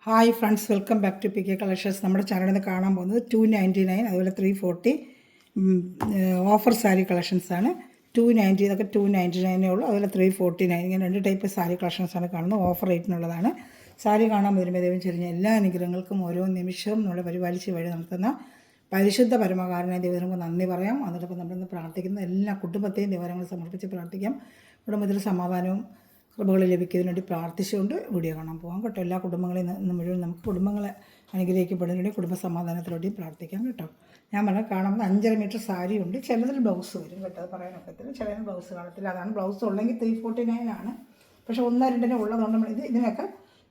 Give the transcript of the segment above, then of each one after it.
Hi friends, welcome back to P K collections. നമ്മുടെ ചാനലിൽ നിന്ന് കാണാൻ പോകുന്നത് 299, അതുപോലെ 340 ഓഫർ സാരി കളക്ഷൻസാണ്. 290 ഇതൊക്കെ 299 ഉള്ളൂ, അതുപോലെ 349 ഇങ്ങനെ രണ്ട് ടൈപ്പ് സാരി കളക്ഷൻസാണ് കാണുന്നത്. ഓഫർ റേറ്റിനുള്ളതാണ്. സാരി കാണാൻ വരുമ്പോൾ ദൈവം ചെറിഞ്ഞ എല്ലാ അനുഗ്രഹങ്ങൾക്കും ഓരോ നിമിഷവും നമ്മളെ പരിപാലിച്ച് വഴി നടത്തുന്ന പരിശുദ്ധ പരമകാരനായ ദൈവങ്ങൾക്ക് നന്ദി പറയാം. അതോടൊപ്പം നമ്മളിന്ന് പ്രാർത്ഥിക്കുന്ന എല്ലാ കുടുംബത്തെയും ദൈവങ്ങൾ സമർപ്പിച്ച് പ്രാർത്ഥിക്കാം. കുടുംബത്തിൽ സമാധാനവും കൃപകൾ ലഭിക്കുന്നതിന് വേണ്ടി പ്രാർത്ഥിച്ചുകൊണ്ട് വീഡിയോ കാണാൻ പോകാം കേട്ടോ. എല്ലാ കുടുംബങ്ങളെയും മുഴുവൻ നമുക്ക് കുടുംബങ്ങളെ അനുഗ്രഹിക്കപ്പെടുന്നതിന് വേണ്ടി കുടുംബ സമാധാനത്തിലൂടെയും പ്രാർത്ഥിക്കാം കേട്ടോ. ഞാൻ പറഞ്ഞാൽ കാണുന്നത് 5.5 മീറ്റർ സാരി ഉണ്ട്. ചിലതിൽ ബ്ലൗസ് വരും കേട്ടോ, അത് പറയാനൊക്കത്തില്ല. ചിലതിന് ബ്ലൗസ് കാണത്തില്ല. അതാണ് ബ്ലൗസ് ഉള്ളെങ്കിൽ 349 ആണ്. പക്ഷേ 1-2 ഉള്ളതുകൊണ്ട് നമ്മൾ ഇതിനൊക്കെ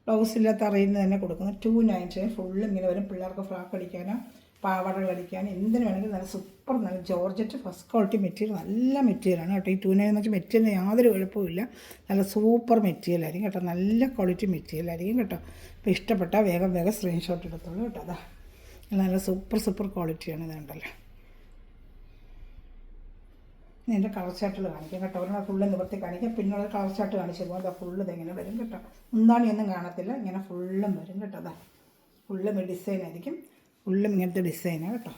ബ്ലൗസ് ഇല്ലാത്ത അറിയുന്നത് തന്നെ കൊടുക്കുന്നത് 299. ഫുള്ളും ഇങ്ങനെ വരും. പിള്ളേർക്ക് ഫ്രാക്ക് അടിക്കാനോ പാവാടകൾ അടിക്കാൻ എന്തിനു വേണമെങ്കിലും നല്ല സൂപ്പർ, നല്ല ജോർജറ്റ് ഫസ്റ്റ് ക്വാളിറ്റി മെറ്റീരിയൽ, നല്ല മെറ്റീരിയലാണ് കേട്ടോ. ഈ 299 എന്ന് വെച്ചാൽ മെറ്റീരിയലിന് യാതൊരു കുഴപ്പമില്ല. നല്ല സൂപ്പർ മെറ്റീരിയലായിരിക്കും കേട്ടോ, നല്ല ക്വാളിറ്റി മെറ്റീരിയലായിരിക്കും കേട്ടോ. അപ്പോൾ ഇഷ്ടപ്പെട്ടാൽ വേഗം സ്ക്രീൻഷോട്ട് എടുത്തോളൂ കേട്ടോ. അതാ നല്ല സൂപ്പർ ക്വാളിറ്റിയാണ് ഇതുണ്ടല്ലോ. ഇതിൻ്റെ കളർ ചാർട്ടുകൾ കാണിക്കാം കേട്ടോ. ഒരെണ്ണം ഫുള്ള് നിവർത്തി കാണിക്കാം, പിന്നുള്ള കളർ ചാർട്ട് കാണിച്ചു പോകുമ്പോൾ അതാ ഫുള്ള് ഇതെങ്ങനെ വരും കേട്ടോ. മുന്താണിയൊന്നും കാണത്തില്ല, ഇങ്ങനെ ഫുള്ളും വരും കേട്ടോ. അതാ ഫുള്ളും ഡിസൈൻ ആയിരിക്കും, ഫുള്ളും ഇങ്ങനത്തെ ഡിസൈനാണ് കേട്ടോ.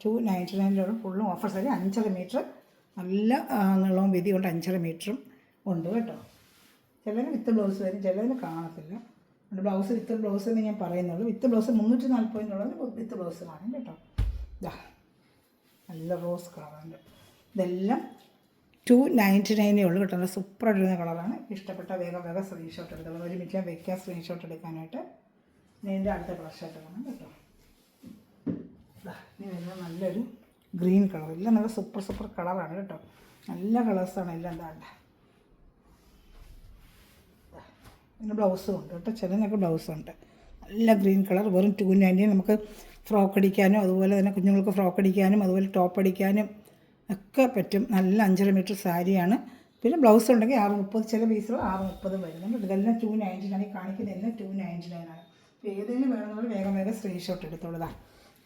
299 ഫുള്ളും ഓഫർ സാരി. 5.5 മീറ്റർ നല്ല നീളവും വീതി കൊണ്ട് 5.5 മീറ്ററും ഉണ്ട് കേട്ടോ. ചിലതിന് വിത്ത് ബ്ലൗസ് വരും, ചിലതിന് കാണത്തില്ല. അതുകൊണ്ട് ബ്ലൗസ് വിത്ത് ബ്ലൗസ് എന്ന് ഞാൻ പറയുന്നുള്ളൂ. വിത്ത് ബ്ലൗസ് 340 വിത്ത് ബ്ലൗസ് കാണും കേട്ടോ. ഇതാ നല്ല റോസ് കളറുണ്ട്. ഇതെല്ലാം 299 ഉള്ളൂ കേട്ടോ. നല്ല സൂപ്പറായിട്ടിരുന്ന കളറാണ്. ഇഷ്ടപ്പെട്ട വേഗം സ്ക്രീൻഷോട്ട് എടുത്തോളൂ. ഒരു മിനിറ്റ് വെക്കാം സ്ക്രീൻഷോട്ട് എടുക്കാനായിട്ട്. ഇതിൻ്റെ അടുത്ത കളർ ഷർട്ട് കാണാം കേട്ടോ. ഇനി വരുന്നത് നല്ലൊരു ഗ്രീൻ കളർ. എല്ലാം നല്ല സൂപ്പർ കളറാണ് കേട്ടോ. നല്ല കളേഴ്സാണ് എല്ലാം. എന്താ പിന്നെ ബ്ലൗസും ഉണ്ട് കേട്ടോ. ചിലതിനൊക്കെ ബ്ലൗസുണ്ട്. നല്ല ഗ്രീൻ കളർ. വെറും 290 നമുക്ക് ഫ്രോക്ക് അടിക്കാനും അതുപോലെ തന്നെ കുഞ്ഞുങ്ങൾക്ക് ഫ്രോക്ക് അടിക്കാനും അതുപോലെ ടോപ്പ് അടിക്കാനും ഒക്കെ പറ്റും. നല്ല 5.5 മീറ്റർ സാരിയാണ്. പിന്നെ ബ്ലൗസ് ഉണ്ടെങ്കിൽ 630, ചില പീസുകൾ 630 വരുന്നുണ്ട്. ഇതെല്ലാം 299 കാണിക്കുന്നത്. എല്ലാം 299 ആണ്. ഏതെങ്കിലും വേണമെന്നുള്ള വേഗം സ്ക്രീൻഷോട്ട് എടുത്തോളതാണ്.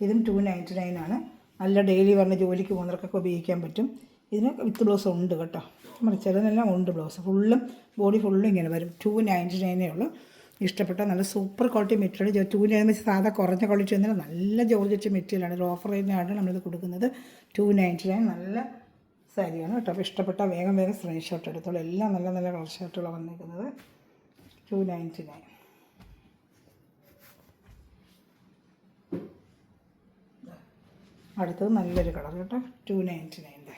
ഇതും 299 ആണ്. നല്ല ഡെയിലി പറഞ്ഞ ജോലിക്ക് പോകുന്നവർക്കൊക്കെ ഉപയോഗിക്കാൻ പറ്റും. ഇതിന് വിത്ത് ബ്ലൗസ് ഉണ്ട് കേട്ടോ. നമ്മൾ ചിലതിനെല്ലാം ഉണ്ട് ബ്ലൗസ്. ഫുള്ളും ബോഡി ഫുള്ളും ഇങ്ങനെ വരും. 299 ഉള്ളൂ. ഇഷ്ടപ്പെട്ട നല്ല സൂപ്പർ ക്വാളിറ്റി മെറ്റീരിയൽ. 299 സാധാ കുറഞ്ഞ ക്വാളിറ്റി ഒന്നും നല്ല ജോർജറ്റ് മെറ്റീരിയലാണ്. ഒരു ഓഫർ റേറ്റിനാണ് നമ്മളിത് കൊടുക്കുന്നത്. 299 നല്ല സാരിയാണ് കേട്ടോ. അപ്പോൾ ഇഷ്ടപ്പെട്ട വേഗം സ്ക്രീൻഷോട്ട് എടുത്തോളൂ. എല്ലാം നല്ല കളർ ഷർട്ടുകളാണ് വന്നിരിക്കുന്നത്. 299. അടുത്തത് നല്ലൊരു കളർ കേട്ടോ. 299.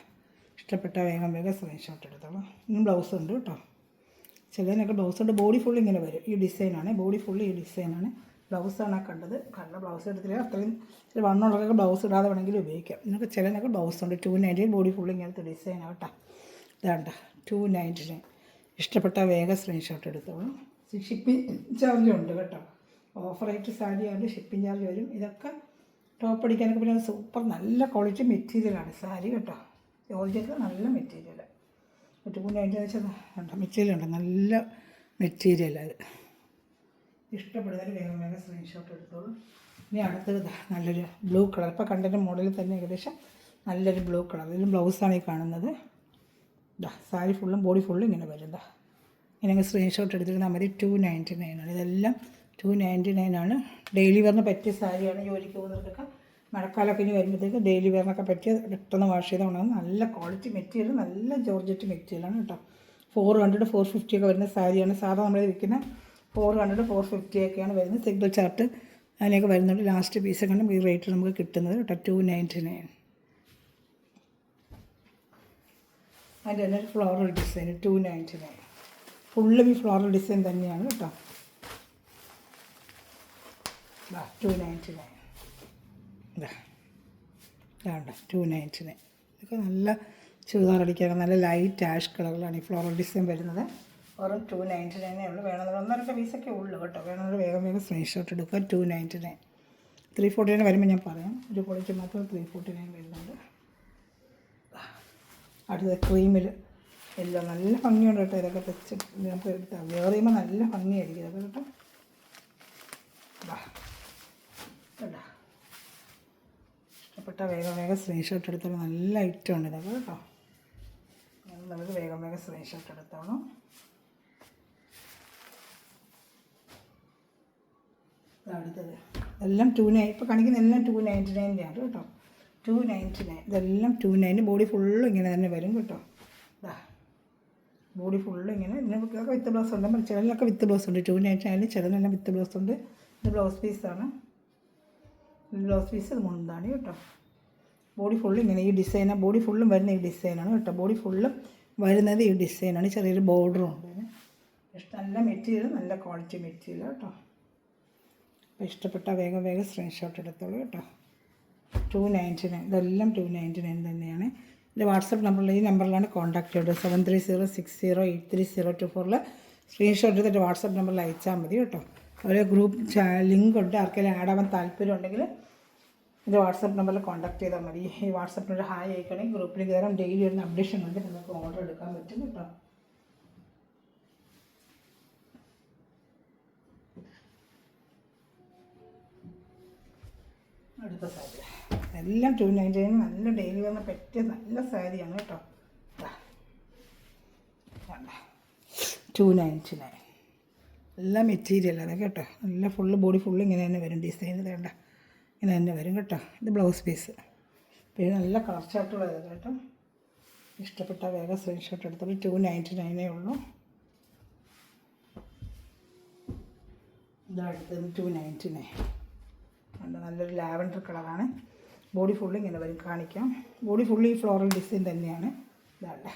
ഇഷ്ടപ്പെട്ട വേഗം സ്ക്രീൻഷോട്ട് എടുത്തോളൂ. ഇന്നും ബ്ലൗസ് ഉണ്ട് കേട്ടോ. ചിലതിനൊക്കെ ബ്ലൗസ് ഉണ്ട്. ബോഡി ഫുൾ ഇങ്ങനെ വരും. ഈ ഡിസൈനാണ് ബോഡി ഫുള്ള്. ഈ ഡിസൈനാണ് ബ്ലൗസാണ് കണ്ടത്. ബ്ലൗസ് എടുത്തില്ല. അത്രയും ചില വണ്ണമുള്ളതൊക്കെ ബ്ലൗസ് ഇടാതെ വേണമെങ്കിലും ഉപയോഗിക്കാം. ഇതിനൊക്കെ ചിലതിനൊക്കെ ബ്ലൗസ് ഉണ്ട്. 299 ബോഡി ഫുള്ള് ഇങ്ങനത്തെ ഡിസൈനാണ് കേട്ടോ. ഇതാണ്ട 299. ഇഷ്ടപ്പെട്ട വേഗം സ്ക്രീൻഷോട്ട് എടുത്തോളൂ. ഷിപ്പിംഗ് ചാർജ് ഉണ്ട് കേട്ടോ. ഓഫർ റേറ്റ് സാരി ആയതുകൊണ്ട് ഷിപ്പിംഗ് ചാർജ് വരും. ഇതൊക്കെ ടോപ്പ് അടിക്കാനൊക്കെ പിന്നെ സൂപ്പർ നല്ല ക്വാളിറ്റി മെറ്റീരിയലാണ് സാരി കേട്ടോ. ജോർജറ്റ് നല്ല മെറ്റീരിയൽ. 299 വെച്ചാൽ മെറ്റീരിയലുണ്ട്, നല്ല മെറ്റീരിയൽ. അത് ഇഷ്ടപ്പെടുന്നതിന് വേഗം സ്ക്രീൻഷോട്ട് എടുത്തോളൂ. ഇനി അടുത്തത് നല്ലൊരു ബ്ലൂ കളർ. ഇപ്പോൾ കണ്ടതിൻ്റെ മോഡലിൽ തന്നെ ഏകദേശം നല്ലൊരു ബ്ലൂ കളർ. ഇതിലും ബ്ലൗസാണ് ഈ കാണുന്നത്. സാരി ഫുള്ളും ബോഡി ഫുള്ളും ഇങ്ങനെ വരും. ഇങ്ങനെ സ്ക്രീൻഷോട്ട് എടുത്തിരുന്നാൽ മതി. 299 ആണ്. ഇതെല്ലാം 299 ആണ്. ഡെയിലി വെയറിന് പറ്റിയ സാരിയാണ്. ജോലിക്ക് പോകുന്നവർക്കൊക്കെ മഴക്കാലമൊക്കെ ഇനി വരുമ്പോഴത്തേക്ക് ഡെയിലി വെയറിനൊക്കെ പറ്റിയ പെട്ടെന്ന് വാഷ് ചെയ്ത് കൊണ്ടാകും. നല്ല ക്വാളിറ്റി മെറ്റീരിയൽ, നല്ല ജോർജറ്റ് മെറ്റീരിയലാണ് കേട്ടോ. 400, 450 ഒക്കെ വരുന്ന സാരിയാണ്. സാധാരണ നമ്മൾ വിൽക്കുന്ന 400, 450 ഒക്കെയാണ് വരുന്നത്. സിംഗിൾ ചാർട്ട് അതിനൊക്കെ വരുന്നുണ്ട്. ലാസ്റ്റ് പീസൊക്കെ ഉണ്ട് ഈ റേറ്റ് നമുക്ക് കിട്ടുന്നത് കേട്ടോ. 299. അതിൻ്റെ തന്നെ ഒരു ഫ്ലോറൽ ഡിസൈൻ 299. ഫുള്ളും ഈ ഫ്ലോറൽ ഡിസൈൻ തന്നെയാണ് കേട്ടോ. 299. ഇതാണ്ട് 299. ഇതൊക്കെ നല്ല ചുരിദാർ അടിക്കാൻ നല്ല ലൈറ്റ് ആഷ് കളറിലാണ് ഈ ഫ്ലോറൽ ഡിസൈൻ വരുന്നത്. വെറും 299 ഉള്ളൂ. വേണമെന്നുള്ള 1-2 പീസൊക്കെ ഉള്ളൂ കേട്ടോ. വേണമെന്നുള്ള വേഗം സ്ക്രീൻഷോട്ട് എടുക്കുക. 299. 349 വരുമ്പോൾ ഞാൻ പറയാം. ഒരു ക്വാളിറ്റി മാത്രം 349 വരുന്നുണ്ട്. അടുത്തത് ക്രീമിൽ എല്ലാം നല്ല ഭംഗിയുണ്ട് കേട്ടോ. ഇതൊക്കെ തെച്ച് നമുക്ക് എടുത്താൽ വേറെ ചെയ്യുമ്പോൾ നല്ല ഭംഗിയായിരിക്കും ഇതൊക്കെ കേട്ടോ. ഇഷ്ടപ്പെട്ട വേഗം സ്ക്രീൻഷോട്ട് എടുത്തോളൂ. നല്ല ഐറ്റം ഉണ്ട് ഇതൊക്കെ കേട്ടോ. നമുക്ക് വേഗം സ്ക്രീൻഷോട്ട് എടുത്തോളൂ. അടുത്തത് എല്ലാം 290. ഇപ്പോൾ കാണിക്കുന്ന എല്ലാം 299 ആണ് കേട്ടോ. 299. ഇതെല്ലാം 290. ബോഡി ഫുള്ളും ഇങ്ങനെ തന്നെ വരും കേട്ടോ. ഇതാ ബോഡി ഫുള്ളും ഇങ്ങനെ. ഇതിനൊക്കെ വിത്ത് ബ്ലൗസ് ഉണ്ട്. ചിലതിലൊക്കെ വിത്ത് ബ്ലൗസ് ഉണ്ട്. 290 ആയാലും ചിലതെല്ലാം വിത്ത് ബ്ലൗസ് ഉണ്ട്. ഇത് ബ്ലൗസ് പീസാണ്. ബ്ലൗസ് പീസ് ഇത് മുണ്ടാണ് കേട്ടോ. ബോഡി ഫുള്ളും ഇങ്ങനെ ഈ ഡിസൈനാണ്. ബോഡി ഫുള്ളും വരുന്ന ഈ ഡിസൈനാണ് കേട്ടോ. ബോഡി ഫുള്ളും വരുന്നത് ഈ ഡിസൈനാണ്. ചെറിയൊരു ബോർഡറും ഉണ്ട്. നല്ല മെറ്റീരിയൽ, നല്ല ക്വാളിറ്റി മെറ്റീരിയൽ കേട്ടോ. അപ്പോൾ ഇഷ്ടപ്പെട്ട വേഗം സ്ക്രീൻഷോട്ട് എടുത്തോളൂ കേട്ടോ. 299. ഇതെല്ലാം 299 തന്നെയാണ്. എൻ്റെ വാട്സപ്പ് നമ്പറിൽ ഈ നമ്പറിലാണ് കോൺടാക്ട് ചെയ്തത്. 7306083024 സ്ക്രീൻഷോട്ട് എടുത്തിട്ട് വാട്സപ്പ് നമ്പറിൽ അയച്ചാൽ മതി കേട്ടോ. ഒരു ഗ്രൂപ്പ് ലിങ്ക് ഉണ്ട്. ആർക്കെങ്കിലും ആഡ് ആവാൻ താല്പര്യം ഉണ്ടെങ്കിൽ എൻ്റെ വാട്സപ്പ് നമ്പറിൽ കോൺടാക്ട് ചെയ്താൽ മതി. ഈ വാട്സപ്പിനൊരു ഹായ് അയക്കണമെങ്കിൽ ഗ്രൂപ്പിൽ കയറാം. ഡെയിലി ഒരു അപ്ഡേഷൻ ഉണ്ട്. നിങ്ങൾക്ക് ഓർഡർ എടുക്കാൻ പറ്റും കേട്ടോ. അടുത്ത സാരി എല്ലാം 299. നല്ല ഡെയിലി വന്ന് പറ്റിയ നല്ല സാരിയാണ് കേട്ടോ. 299. എല്ലാം മെറ്റീരിയൽ അതെ കേട്ടോ. നല്ല ഫുള്ള് ബോഡി ഫുള്ള് ഇങ്ങനെ തന്നെ വരും. ഡിസൈൻ വേണ്ട ഇങ്ങനെ തന്നെ വരും കേട്ടോ. ഇത് ബ്ലൗസ് പീസ്. പിന്നെ നല്ല കളർ ചാർട്ടുള്ളത് കേട്ടോ. ഇഷ്ടപ്പെട്ട വേഗം സ്ക്രീൻഷോട്ട് എടുത്തോളൂ. 299 ഉള്ളൂ. ഇതടുത്തത് 299. നല്ലൊരു ലാവൻഡർ കളറാണ്. ബോഡി ഫുള്ള് ഇങ്ങനെ വരും. കാണിക്കാം. ബോഡി ഫുള്ള് ഈ ഫ്ലോറൽ ഡിസൈൻ തന്നെയാണ്. ഇതാണ്ട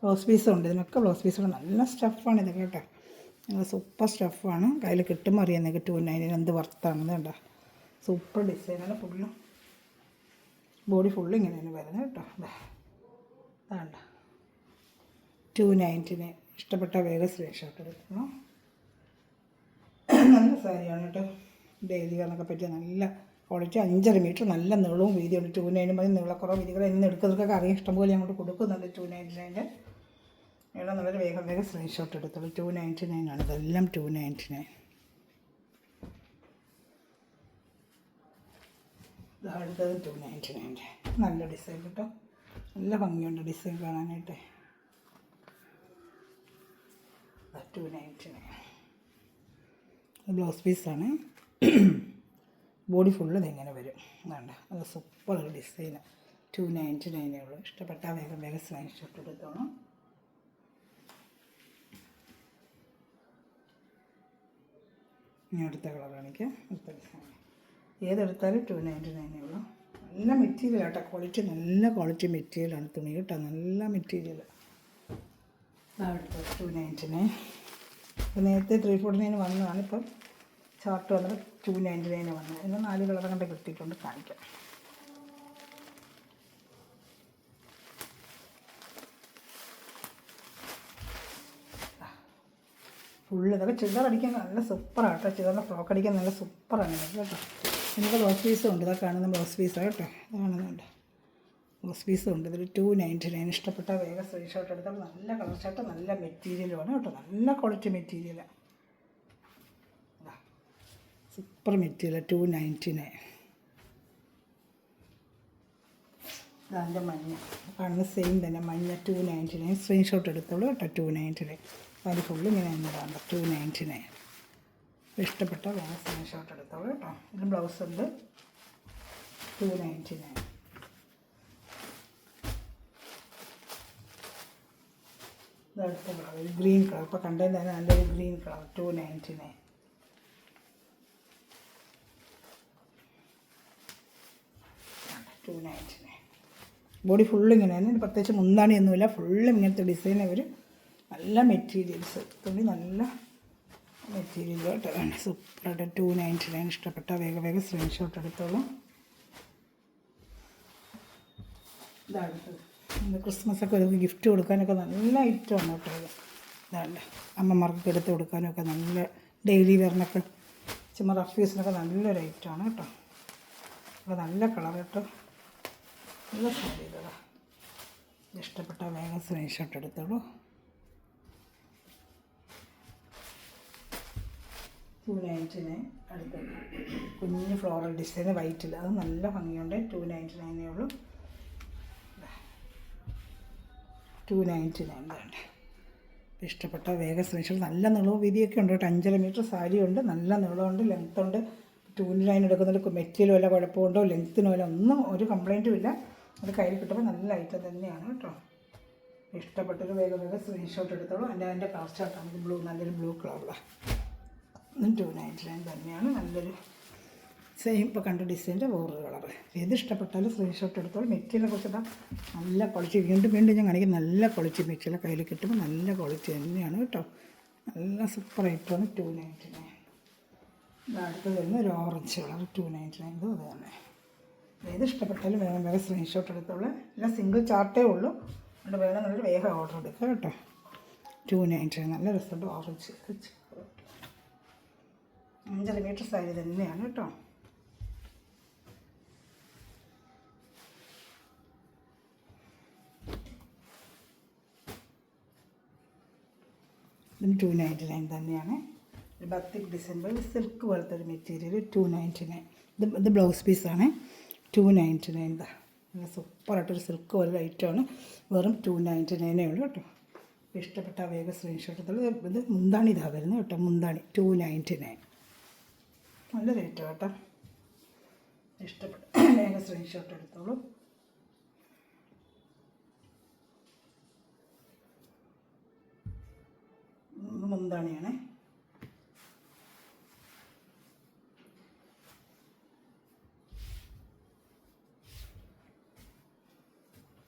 ബ്ലൗസ് പീസും ഉണ്ട്. ഇതിനൊക്കെ ബ്ലൗസ് പീസുണ്ട്. നല്ല സ്റ്റഫാണ് ഇത് കേട്ടോ. നല്ല സൂപ്പർ സ്റ്റഫാണ്. കയ്യിൽ കിട്ടുമ്പോൾ അറിയാം നിങ്ങൾക്ക് 299 എന്ത് വർത്താണ്. വേണ്ട സൂപ്പർ ഡിസൈനാണ്. ഫുള്ളും ബോഡി ഫുള്ള് ഇങ്ങനെ തന്നെ വരുന്നത് കേട്ടോ. വേണ്ട 299. ഇഷ്ടപ്പെട്ട വേഗം സ്ക്രീൻഷോട്ട് എടുക്കണം. നല്ല സാരിയാണ് കേട്ടോ. ഡെയിലി വെയറിനൊക്കെ പറ്റിയ നല്ല ക്വാളിറ്റി. 5.5 മീറ്റർ നല്ല നീളവും വീതിയുണ്ട്. 299 മതി. നീളക്കുറവ് വീതികൾ ഇന്ന് എടുക്കുന്നവർക്കൊക്കെ അറിയാം. ഇഷ്ടംപോലെ അങ്ങോട്ട് കൊടുക്കുന്നുണ്ട്. 299 നീളം നല്ലൊരു വേഗം സ്ക്രീൻഷോട്ട് എടുത്തോളൂ. 299 ആണ്. ഇതെല്ലാം 299. അടുത്തത് 299. നല്ല ഡിസൈൻ കേട്ടോ. നല്ല ഭംഗിയുണ്ട് ഡിസൈൻ കാണാനായിട്ട്. 299. ബ്ലൗസ് പീസാണ്. ബോഡി ഫുള്ള് ഇതെങ്ങനെ വരും. വേണ്ട അത് സൂപ്പർ ഒരു ഡിസൈന്. 299 ഉള്ളൂ. ഇഷ്ടപ്പെട്ടാൽ വേഗം സ്ക്രീൻഷോട്ട് എടുത്തോണം. ഇനി അടുത്ത കളർ കാണിക്കാം. അടുത്ത ഡിസൈൻ ഏതെടുത്താലും 299 ഉള്ളൂ. നല്ല മെറ്റീരിയൽ കേട്ടോ. ക്വാളിറ്റി നല്ല ക്വാളിറ്റി മെറ്റീരിയലാണ്. തുണി കേട്ടോ. നല്ല മെറ്റീരിയൽ. അടുത്ത 299. ഇപ്പോൾ നേരത്തെ 349 വന്നതാണ്. ഇപ്പം ഷർട്ട് വന്നത് 299 വന്നത്. ഇന്ന് 4 കളർ കണ്ട് കിട്ടിയിട്ടുണ്ട്. കാണിക്കാം. ഫുള്ള് ഇതൊക്കെ ചുരിദാർ അടിക്കാൻ നല്ല സൂപ്പറാണ് കേട്ടോ. ചുരിദാറിൻ്റെ ഫ്രോക്ക് അടിക്കാൻ നല്ല സൂപ്പറാണ് കേട്ടോ. എനിക്ക് ബ്ലൗസ് പീസും ഉണ്ട്. ഇതൊക്കെ കാണുന്ന ബ്ലൗസ് പീസാണ് കേട്ടോ. കാണുന്നുണ്ട് ബ്ലൗസ് പീസും ഉണ്ട്. ഇതിൽ 299. ഇഷ്ടപ്പെട്ട വേഗം സ്ക്രീൻഷോട്ട് എടുത്താൽ നല്ല കളർ ഷർട്ട് നല്ല മെറ്റീരിയലുമാണ് കേട്ടോ. നല്ല ക്വാളിറ്റി മെറ്റീരിയലാണ്. Super material. 299. അതിൻ്റെ മഞ്ഞ കാണുന്ന സെയിം തന്നെ മഞ്ഞ 299. സ്ക്രീൻഷോട്ട് എടുത്തോളൂ കേട്ടോ. 299. അത് ഫുള്ള് ഇങ്ങനെ എന്നതാണ് 299. ഇഷ്ടപ്പെട്ട വേറെ സ്ക്രീൻഷോട്ട് എടുത്തോളൂ കേട്ടോ. ഇതിന് ബ്ലൗസ് ഉണ്ട്. 299. ഇതടുത്ത കളർ ഗ്രീൻ കളർ. ഇപ്പോൾ കണ്ടതിന് തന്നെ നല്ലൊരു ഗ്രീൻ കളർ. 299. ബോഡി ഫുള്ള് ഇങ്ങനെ തന്നെ. പ്രത്യേകിച്ച് മുന്താണിയൊന്നുമില്ല. ഫുള്ളും ഇങ്ങനത്തെ ഡിസൈൻ അവർ. നല്ല മെറ്റീരിയൽസ്. തുണി നല്ല മെറ്റീരിയൽ കേട്ടോ. സൂപ്പറായിട്ട് 299. ഇഷ്ടപ്പെട്ട വേഗം സ്ക്രീൻഷോട്ട് എടുത്തോളൂ. ഇതടുത്തത് ക്രിസ്മസൊക്കെ ഒരു ഗിഫ്റ്റ് കൊടുക്കാനൊക്കെ നല്ല ഐറ്റമാണ് കേട്ടോ. ഇതാണ്ട് അമ്മമാർക്കൊക്കെ എടുത്ത് കൊടുക്കാനൊക്കെ നല്ല ഡെയിലി വെയറിനൊക്കെ ചുമ്മാ റഫ്യൂസിനൊക്കെ നല്ലൊരു ഐറ്റമാണ് കേട്ടോ. അപ്പോൾ നല്ല കളർ കേട്ടോ. നല്ല സാരി ഇതാ. ഇഷ്ടപ്പെട്ട വേഗം സ്ക്രീൻഷോട്ട് എടുത്തോളൂ. 299. അടുത്ത കുഞ്ഞ് ഫ്ലോറൽ ഡിസൈൻ വൈറ്റിൽ. അത് നല്ല ഭംഗിയുണ്ട്. 299 ഉള്ളൂ. 299 വേണ്ട. ഇഷ്ടപ്പെട്ട വേഗം സ്ക്രീൻഷോട്ട്. നല്ല നീളവും വീതിയൊക്കെ ഉണ്ട് കേട്ടോ. 5.5 മീറ്റർ സാരിയുണ്ട്, നല്ല നീളമുണ്ട്, ലെങ്ത്തുണ്ട്. 2 എടുക്കുന്നുണ്ട്. മെറ്റീരിയൽ വല്ല കുഴപ്പമുണ്ടോ ലെങ്ത്തിനോ വല്ല ഒന്നും ഒരു കംപ്ലൈൻറ്റും ഇല്ല. അത് കയ്യിൽ കിട്ടുമ്പോൾ നല്ല ഐറ്റം തന്നെയാണ് കേട്ടോ. ഇഷ്ടപ്പെട്ടൊരു വേഗം സ്ക്രീൻഷോട്ട് എടുത്തോളൂ. അതിൻ്റെ കളർ ചാർട്ടാണ് ബ്ലൂ, നല്ലൊരു ബ്ലൂ കളറിലാണ്. 299 തന്നെയാണ്. നല്ലൊരു സെയിം ഇപ്പോൾ കണ്ട ഡിസൈൻ്റെ വേറൊരു കളർ. ഏത് ഇഷ്ടപ്പെട്ടാലും സ്ക്രീൻഷോട്ട് എടുത്തോളൂ. മെറ്റീരിയലിനെ കുറിച്ച് നല്ല ക്വാളിറ്റി, വീണ്ടും ഞാൻ കാണിക്കും. നല്ല ക്വാളിറ്റി മെറ്റീരിയൽ കയ്യിൽ കിട്ടുമ്പോൾ നല്ല ക്വാളിറ്റി തന്നെയാണ് കേട്ടോ. നല്ല സൂപ്പർ ഐറ്റമാണ്. 299. അടുത്ത് വരുന്ന ഒരു ഓറഞ്ച് കളർ 299. അത് തന്നെ. ഏത് ഇഷ്ടപ്പെട്ടാലും വേഗം സ്ക്രീൻഷോട്ട് എടുത്തോളൂ. എല്ലാം സിംഗിൾ ചാർട്ടേ ഉള്ളൂ. അതുകൊണ്ട് വേണമെന്നുള്ളൊരു വേഗം ഓർഡർ എടുക്കുക കേട്ടോ. 299 നല്ല രസമുണ്ട്. ഓറഞ്ച് 5.5 മീറ്റർ സാരി തന്നെയാണ് കേട്ടോ. ഇതും 299 തന്നെയാണ്. ബത്തിക് ഡിസൈൻ സിൽക്ക് പോലത്തെ ഒരു മെറ്റീരിയൽ 299. ഇത് ബ്ലൗസ് പീസാണ്. 299. നല്ല സൂപ്പറായിട്ടൊരു സിൽക്ക് പോലൊരു ഐറ്റമാണ്. വെറും 299 ഉള്ളൂ കേട്ടോ. ഇഷ്ടപ്പെട്ട വേഗം സ്ക്രീൻഷോട്ട് എടുത്തോളൂ. ഇത് മുന്താണി ഇതാ വരുന്നത് കേട്ടോ. മുന്താണി 299. നല്ല റേറ്റ് കേട്ടോ. ഇഷ്ടപ്പെട്ട വേഗം സ്ക്രീൻഷോട്ട് എടുത്തോളൂ. മുന്താണിയാണ്.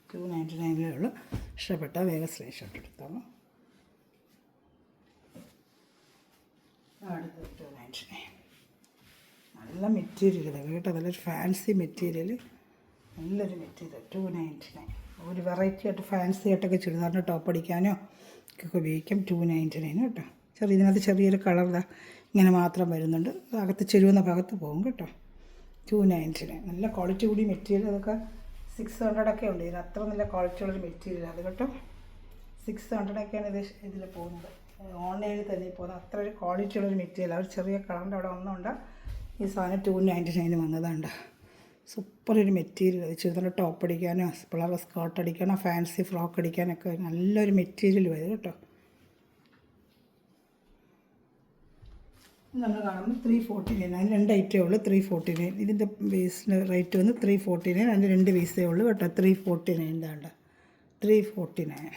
$299 ഇഷ്ടപ്പെട്ട വേഗം സ്ക്രീൻഷോട്ട് എടുത്തോളൂ. അടുത്ത 299. നല്ല മെറ്റീരിയൽ ഇതാണ് കേട്ടോ. നല്ലൊരു ഫാൻസി മെറ്റീരിയൽ, നല്ലൊരു മെറ്റീരിയൽ 299. ഒരു വെറൈറ്റി ആയിട്ട് ഫാൻസി ആയിട്ടൊക്കെ ചുരിദാറിന് ടോപ്പ് അടിക്കാനോ ഒക്കെ ഉപയോഗിക്കാം. 299 കേട്ടോ. ഇതിനകത്ത് ചെറിയൊരു കളർ ഇങ്ങനെ മാത്രം വരുന്നുണ്ട്. അകത്ത് ചെരുവുന്ന ഭാഗത്ത് പോകും കേട്ടോ. 299. നല്ല ക്വാളിറ്റി കൂടി മെറ്റീരിയൽ. അതൊക്കെ 600 ഒക്കെ ഉണ്ട്. ഇതിന് അത്ര നല്ല ക്വാളിറ്റി ഉള്ളൊരു മെറ്റീരിയൽ അത് കേട്ടോ. 600 ഒക്കെയാണ് ഇതിൽ പോകുന്നത്. ഓൺലൈനിൽ തന്നെ പോകുന്നത്. അത്ര ഒരു ക്വാളിറ്റി ഉള്ളൊരു മെറ്റീരിയൽ. അവർ ചെറിയ കളറിൻ്റെ അവിടെ ഒന്നുണ്ട്. ഈ സാധനം 299 വന്നതാണ്ട്. സൂപ്പർ ഒരു മെറ്റീരിയൽ. അത് ചുരിദാർ ടോപ്പ് അടിക്കാനോ പിള്ളേരുടെ സ്കേർട്ട് അടിക്കാനോ ഫാൻസി ഫ്രോക്ക് അടിക്കാനൊക്കെ നല്ലൊരു മെറ്റീരിയൽ വരും കേട്ടോ. നമ്മൾ കാണുമ്പോൾ 349. അതിന് 2 ഐറ്റമേ ഉള്ളൂ. 349. ഇതിൻ്റെ ബേസിന് റേറ്റ് വന്ന് 349. അതിൻ്റെ 2 പീസേ ഉള്ളൂ കേട്ടോ. 349 താണ്ട 349.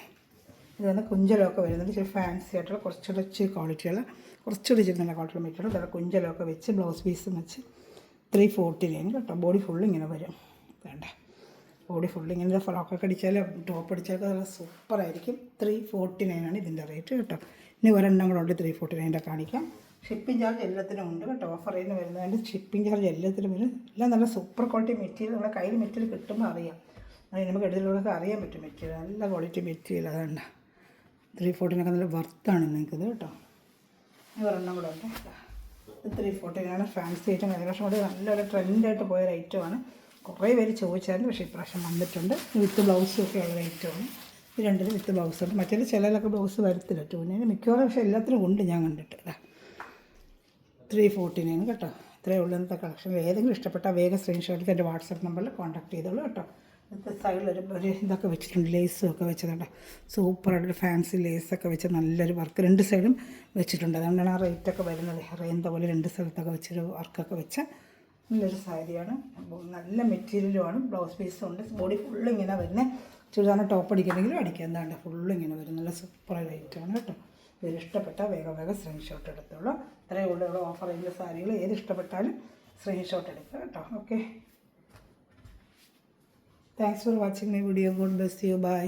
ഇത് വന്ന് കുഞ്ചലമൊക്കെ വരുന്നുണ്ട്. ഇച്ചിരി ഫാൻസി ആയിട്ടുള്ള കുറച്ചുകൂടെ ഇച്ചിരി ക്വാളിറ്റിയുള്ള കുറച്ചുകൂടി ഇച്ചിരി നല്ല ക്വാളിറ്റി മെറ്റീരിയൽ. വേറെ കുഞ്ചലമൊക്കെ വെച്ച് ബ്ലൗസ് പീസും വെച്ച് 349 കേട്ടോ. ബോഡി ഫുള്ള് ഇങ്ങനെ വരും. വേണ്ട ബോഡി ഫുള്ള് ഇങ്ങനെ ഫ്രോക്കൊക്കെ അടിച്ചാൽ ടോപ്പ് അടിച്ചാൽ നല്ല സൂപ്പറായിരിക്കും. 349 ഇതിൻ്റെ റേറ്റ് കേട്ടോ. ഇനി ഒരെണ്ണം കൂടെ ഉണ്ട് 349 കാണിക്കാം. ഷിപ്പിംഗ് ചാർജ് എല്ലാത്തിനും ഉണ്ട് കേട്ടോ. ഓഫറിൽ നിന്ന് വരുന്നതിൻ്റെ ഷിപ്പിംഗ് ചാർജ് എല്ലാത്തിനും വരും. എല്ലാം നല്ല സൂപ്പർ ക്വാളിറ്റി മെറ്റീരിയൽ. നമ്മുടെ കയ്യിൽ മെറ്റീരിയൽ കിട്ടുമ്പോൾ അറിയാം. അത് നമുക്ക് എടുത്തിലൂടെ അറിയാൻ പറ്റും മെറ്റീരിയൽ. നല്ല ക്വാളിറ്റി മെറ്റീരിയൽ അതാണ്. 349 നല്ല വർത്താണ് നിങ്ങൾക്കിത് കേട്ടോ. ഒരെണ്ണം കൂടെ ഉണ്ട്. 349 ഫാൻസി ഐറ്റം. കഴിഞ്ഞ പ്രാവശ്യം കൂടെ നല്ലൊരു ട്രെൻഡായിട്ട് പോയൊരു ഐറ്റമാണ്. കുറേ പേര് ചോദിച്ചായിരുന്നു. പക്ഷേ ഇപ്രാവശ്യം വന്നിട്ടുണ്ട്. വിത്ത് ബ്ലൗസും ഒക്കെ ഉള്ള ഐറ്റമാണ്. ഈ രണ്ടിലും വിത്ത് ബ്ലൗസുണ്ട്. മറ്റേ ചിലരൊക്കെ ബ്ലൗസ് വരത്തില്ല. 299 മിക്കവാറും പക്ഷേ എല്ലാത്തിനും ഉണ്ട് ഞാൻ കണ്ടിട്ട്. 349 കേട്ടോ. ഇത്രയേ ഉള്ളൂ ഇന്നത്തെ കളക്ഷൻ. ഏതെങ്കിലും ഇഷ്ടപ്പെട്ടാൽ വേഗം സ്ക്രീൻഷോട്ട് എടുത്ത് എൻ്റെ വാട്സപ്പ് നമ്പറിൽ കോൺടാക്ട് ചെയ്തോളൂ കേട്ടോ. ഇന്നത്തെ സൈഡിലൊരു ഇതൊക്കെ വെച്ചിട്ടുണ്ട്. ലേസും ഒക്കെ വെച്ചതുണ്ട്. സൂപ്പറായിട്ടൊരു ഫാൻസി ലേസൊക്കെ വെച്ച് നല്ലൊരു വർക്ക് 2 സൈഡും വെച്ചിട്ടുണ്ട്. അതുകൊണ്ടാണ് ആ റേറ്റൊക്കെ വരുന്നത്. റേന്ത പോലെ 2 സ്ഥലത്തൊക്കെ വെച്ചൊരു വർക്കൊക്കെ വെച്ച നല്ലൊരു സാരിയാണ്. നല്ല മെറ്റീരിയലുമാണ്. ബ്ലൗസ് പീസും ഉണ്ട്. ബോഡി ഫുള്ള് ഇങ്ങനെ വരുന്നത്. ചുരിദാറിന് ടോപ്പ് അടിക്കണമെങ്കിലും അടിക്കുക. എന്താണ്ട് ഫുള്ള് ഇങ്ങനെ വരും. നല്ല സൂപ്പറായ റേറ്റാണ് കേട്ടോ. ഇതിൽ ഇഷ്ടപ്പെട്ടാൽ വേഗം സ്ക്രീൻഷോട്ട് എടുത്തോളൂ. ഇത്രയേ ഉള്ളൂ ഓഫർ ചെയ്യുന്ന സാരികൾ. ഏത് ഇഷ്ടപ്പെട്ടാലും സ്ക്രീൻഷോട്ട് എടുക്കുക കേട്ടോ. Okay, thanks for watching my video. God bless you. By.